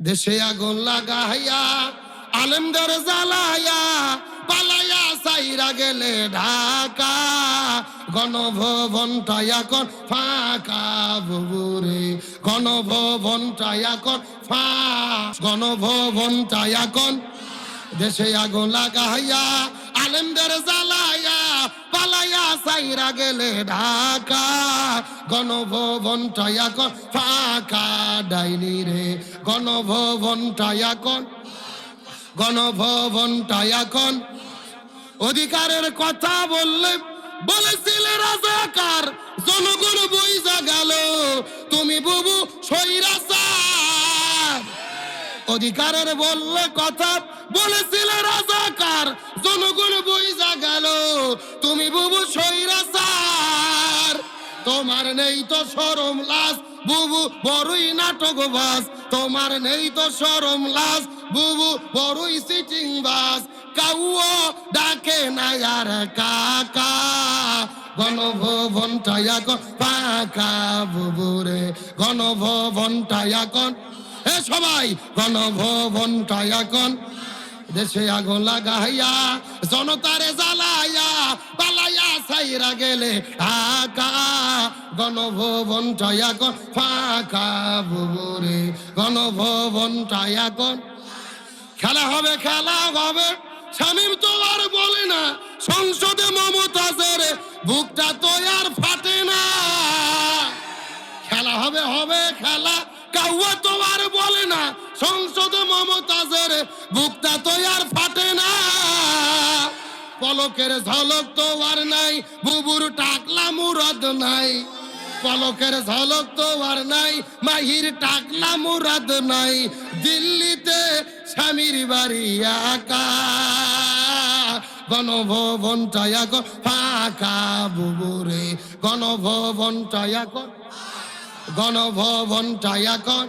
দেশে আগুন লাগাইয়া আলেমদের জ্বালাইয়া পালাইয়া সাইরা গেলে ঢাকা গণভবনটা এখন ফাঁকা বুবুরে গণভবনটা এখন গণভবনটা এখন দেশে আগুন লাগাইয়া আলেমদের জ্বালাইয়া পালাইয়া সাইরা গেলে ঢাকা গণভবনটা এখন ফাঁকা ডাইনি রে গণভবনটা এখন গণভবনটা এখন অধিকারের কথা বলেছিলে রাজাকার জনগণ বইজা গেল তুমি বুবু স্বৈরাচার অধিকারের বললে কথা বলেছিলে রাজাকার জনগণ বইজা গেল তুমি বুবু স্বৈরাচার তোমার নেই তো শরম লাজ বুবু বড়ই নাটকবাজ তোমার নেই তো শরম লাজ বুবু বড়ই সিটিং বাস কাউও ডাকে না আর কাকা গণভবনটা এখন ফাঁকা বুবুরে গণভবনটা এখন এ সবাই গণভবনটা এখন দেশে আগুন লাগাইয়া জনতারে জ্বালাইয়া পালাইয়া সাইরা গেলে ঢাকা গণভবনটা এখন ফাঁকা বুবুরে গণভবনটা এখন খেলা হবে শামীম তো আর বলে না সংসদে মমতাজের বুকটা তো আর ফাটে না খেলা হবে খেলা কাউয়া তো আর বলে না সংসদে মমতাজের বুকটা তো আর ফাটে না পলকের ঝলক তো আর নাই বুবুর টাকলা মুরাদ নাই পলকের ঝলক তো আর নাই মাহির টাকলা মুরাদ নাই দিল্লিতে স্বামীর বাড়ি একা গণভবনটা এখন ফাঁকা বুবুরে গণভবনটা এখন গণভবনটা এখন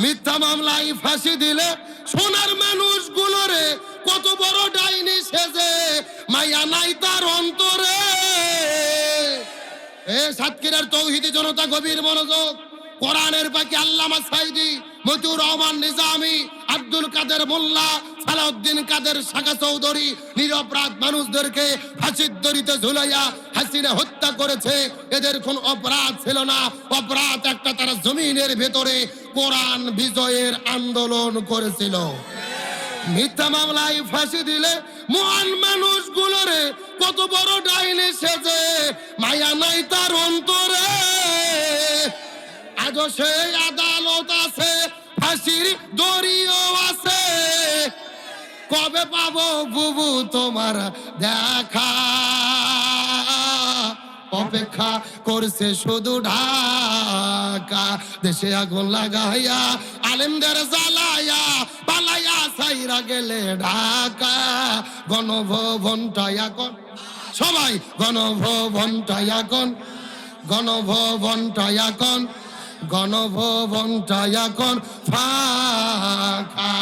মিথ্যা মামলায় ফাঁসি দিলে সোনার মানুষগুলোরে কত বড় ডাইনি সেজে মায়া নাই তার অন্তরে এ সাতক্ষীরার তৌহিদি জনতা গভীর মনোযোগ কোরআনের বাকি আল্লামা সাইদি মতিউর রহমান নিজামী আব্দুল কাদের মোল্লা সালাউদ্দিন কাদের শাখা চৌধুরী নিরপরাধ মানুষদেরকে ফাঁসির দড়িতে ঝুলাইয়া হাসিনা হত্যা করেছে এদের কোন অপরাধ ছিল না অপরাধ একটা তারা জমিনের ভেতরে কোরআন বিজয়ের আন্দোলন করেছিল মিথ্যা মামলায় ফাঁসি দিলে মহান মানুষগুলোরে কত বড় ডাইনি সেজে মায়া নাই তার অন্তরে আজও সেই আদালত আছে ফাঁসির দড়িও আছে কবে পাবো বুবু তোমার দেখা অপেক্ষা করছে শুধু ঢাকা দেশে আগুন লাগাইয়া আলেমদের জ্বালাইয়া পালাইয়া সাইরা গেলে ঢাকা গণভবনটা এখন সবাই গণভবনটা এখন গণভবনটা এখন গণভবনটা এখন ফাঁকা